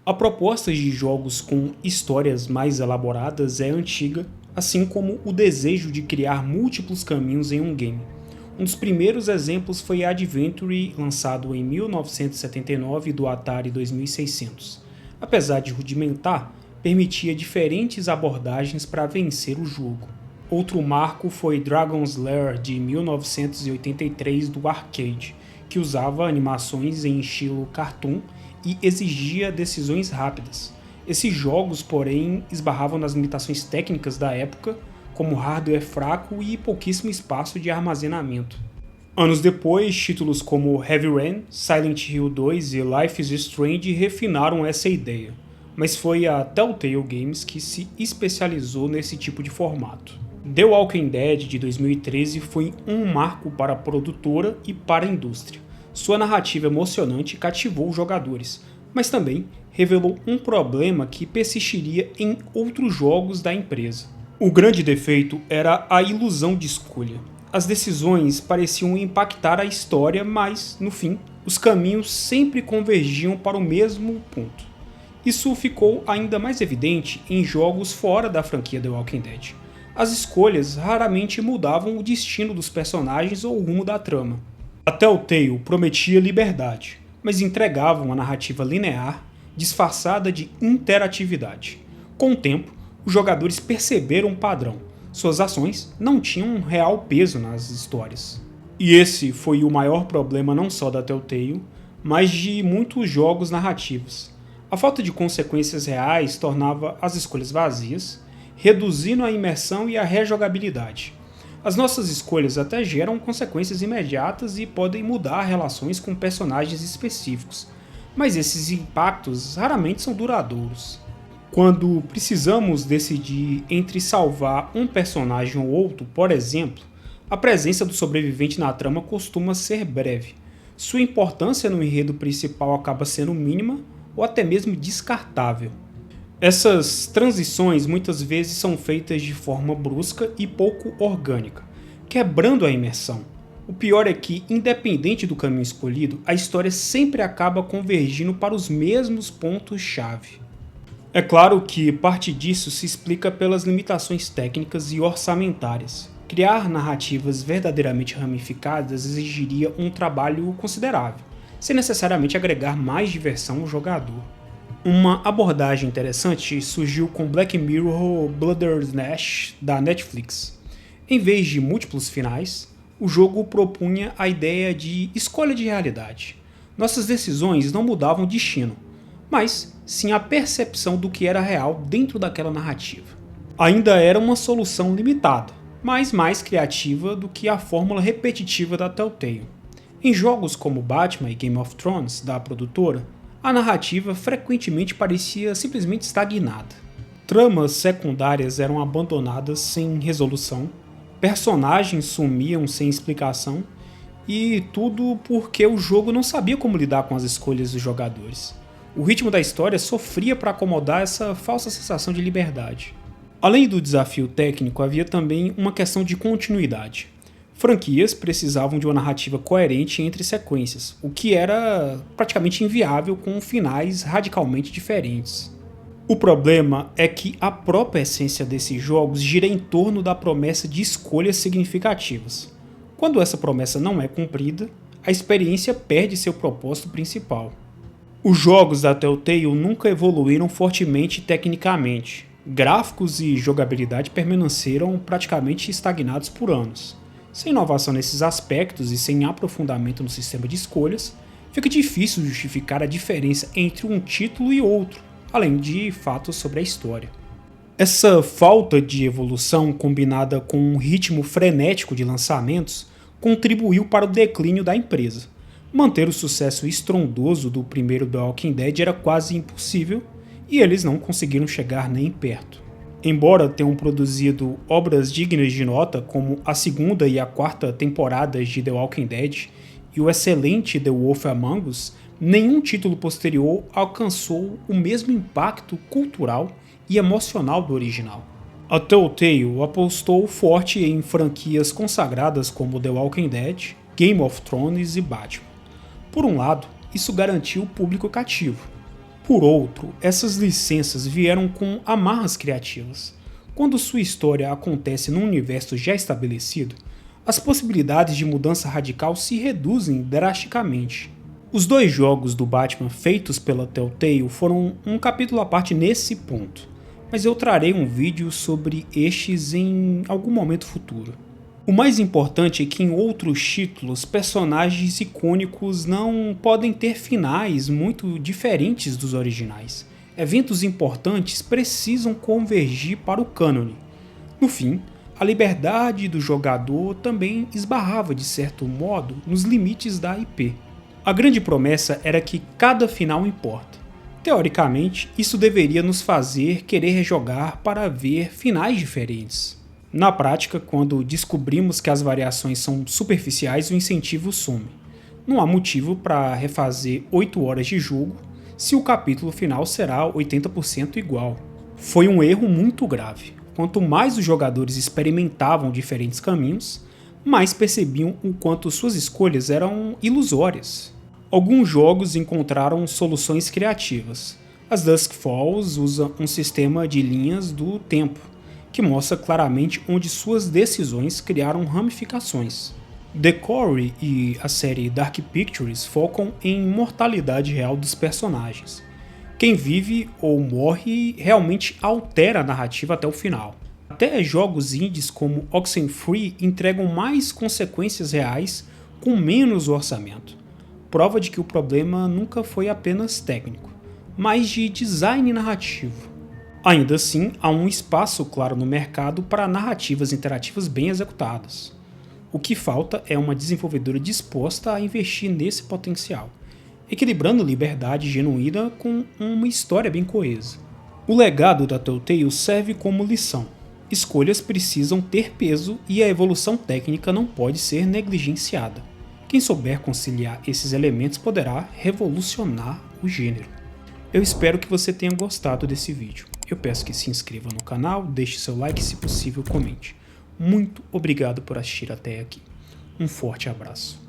A proposta de jogos com histórias mais elaboradas é antiga, assim como o desejo de criar múltiplos caminhos em um game. Um dos primeiros exemplos foi Adventure, lançado em 1979 do Atari 2600. Apesar de rudimentar, permitia diferentes abordagens para vencer o jogo. Outro marco foi Dragon's Lair de 1983 do arcade, que usava animações em estilo cartoon e exigia decisões rápidas. Esses jogos, porém, esbarravam nas limitações técnicas da época, como hardware fraco e pouquíssimo espaço de armazenamento. Anos depois, títulos como Heavy Rain, Silent Hill 2 e Life is Strange refinaram essa ideia, mas foi a Telltale Games que se especializou nesse tipo de formato. The Walking Dead de 2013 foi um marco para a produtora e para a indústria. Sua narrativa emocionante cativou os jogadores, mas também revelou um problema que persistiria em outros jogos da empresa. O grande defeito era a ilusão de escolha. As decisões pareciam impactar a história, mas, no fim, os caminhos sempre convergiam para o mesmo ponto. Isso ficou ainda mais evidente em jogos fora da franquia The Walking Dead. As escolhas raramente mudavam o destino dos personagens ou o rumo da trama. A Telltale prometia liberdade, mas entregava uma narrativa linear, disfarçada de interatividade. Com o tempo, os jogadores perceberam um padrão. Suas ações não tinham um real peso nas histórias. E esse foi o maior problema não só da Telltale, mas de muitos jogos narrativos. A falta de consequências reais tornava as escolhas vazias, reduzindo a imersão e a rejogabilidade. As nossas escolhas até geram consequências imediatas e podem mudar relações com personagens específicos, mas esses impactos raramente são duradouros. Quando precisamos decidir entre salvar um personagem ou outro, por exemplo, a presença do sobrevivente na trama costuma ser breve. Sua importância no enredo principal acaba sendo mínima ou até mesmo descartável. Essas transições muitas vezes são feitas de forma brusca e pouco orgânica, quebrando a imersão. O pior é que, independente do caminho escolhido, a história sempre acaba convergindo para os mesmos pontos-chave. É claro que parte disso se explica pelas limitações técnicas e orçamentárias. Criar narrativas verdadeiramente ramificadas exigiria um trabalho considerável, sem necessariamente agregar mais diversão ao jogador. Uma abordagem interessante surgiu com Black Mirror Bandersnatch da Netflix. Em vez de múltiplos finais, o jogo propunha a ideia de escolha de realidade. Nossas decisões não mudavam o destino, mas sim a percepção do que era real dentro daquela narrativa. Ainda era uma solução limitada, mas mais criativa do que a fórmula repetitiva da Telltale. Em jogos como Batman e Game of Thrones, da produtora, a narrativa frequentemente parecia simplesmente estagnada. Tramas secundárias eram abandonadas sem resolução, personagens sumiam sem explicação, e tudo porque o jogo não sabia como lidar com as escolhas dos jogadores. O ritmo da história sofria para acomodar essa falsa sensação de liberdade. Além do desafio técnico, havia também uma questão de continuidade. Franquias precisavam de uma narrativa coerente entre sequências, o que era praticamente inviável com finais radicalmente diferentes. O problema é que a própria essência desses jogos gira em torno da promessa de escolhas significativas. Quando essa promessa não é cumprida, a experiência perde seu propósito principal. Os jogos da Telltale nunca evoluíram fortemente tecnicamente. Gráficos e jogabilidade permaneceram praticamente estagnados por anos. Sem inovação nesses aspectos e sem aprofundamento no sistema de escolhas, fica difícil justificar a diferença entre um título e outro, além de fatos sobre a história. Essa falta de evolução, combinada com um ritmo frenético de lançamentos, contribuiu para o declínio da empresa. Manter o sucesso estrondoso do primeiro The Walking Dead era quase impossível, e eles não conseguiram chegar nem perto. Embora tenham produzido obras dignas de nota, como a segunda e a quarta temporadas de The Walking Dead e o excelente The Wolf Among Us, nenhum título posterior alcançou o mesmo impacto cultural e emocional do original. A Telltale apostou forte em franquias consagradas como The Walking Dead, Game of Thrones e Batman. Por um lado, isso garantiu o público cativo. Por outro, essas licenças vieram com amarras criativas. Quando sua história acontece num universo já estabelecido, as possibilidades de mudança radical se reduzem drasticamente. Os 2 jogos do Batman feitos pela Telltale foram um capítulo à parte nesse ponto, mas eu trarei um vídeo sobre estes em algum momento futuro. O mais importante é que em outros títulos, personagens icônicos não podem ter finais muito diferentes dos originais. Eventos importantes precisam convergir para o cânone. No fim, a liberdade do jogador também esbarrava, de certo modo, nos limites da IP. A grande promessa era que cada final importa. Teoricamente, isso deveria nos fazer querer rejogar para ver finais diferentes. Na prática, quando descobrimos que as variações são superficiais, o incentivo some. Não há motivo para refazer 8 horas de jogo se o capítulo final será 80% igual. Foi um erro muito grave. Quanto mais os jogadores experimentavam diferentes caminhos, mais percebiam o quanto suas escolhas eram ilusórias. Alguns jogos encontraram soluções criativas. As Dusk Falls usa um sistema de linhas do tempo, que mostra claramente onde suas decisões criaram ramificações. The Quarry e a série Dark Pictures focam em mortalidade real dos personagens. Quem vive ou morre realmente altera a narrativa até o final. Até jogos indies como Oxenfree entregam mais consequências reais com menos orçamento. Prova de que o problema nunca foi apenas técnico, mas de design narrativo. Ainda assim, há um espaço claro no mercado para narrativas interativas bem executadas. O que falta é uma desenvolvedora disposta a investir nesse potencial, equilibrando liberdade genuína com uma história bem coesa. O legado da Telltale serve como lição. Escolhas precisam ter peso e a evolução técnica não pode ser negligenciada. Quem souber conciliar esses elementos poderá revolucionar o gênero. Eu espero que você tenha gostado desse vídeo. Eu peço que se inscreva no canal, deixe seu like e, se possível, comente. Muito obrigado por assistir até aqui. Um forte abraço.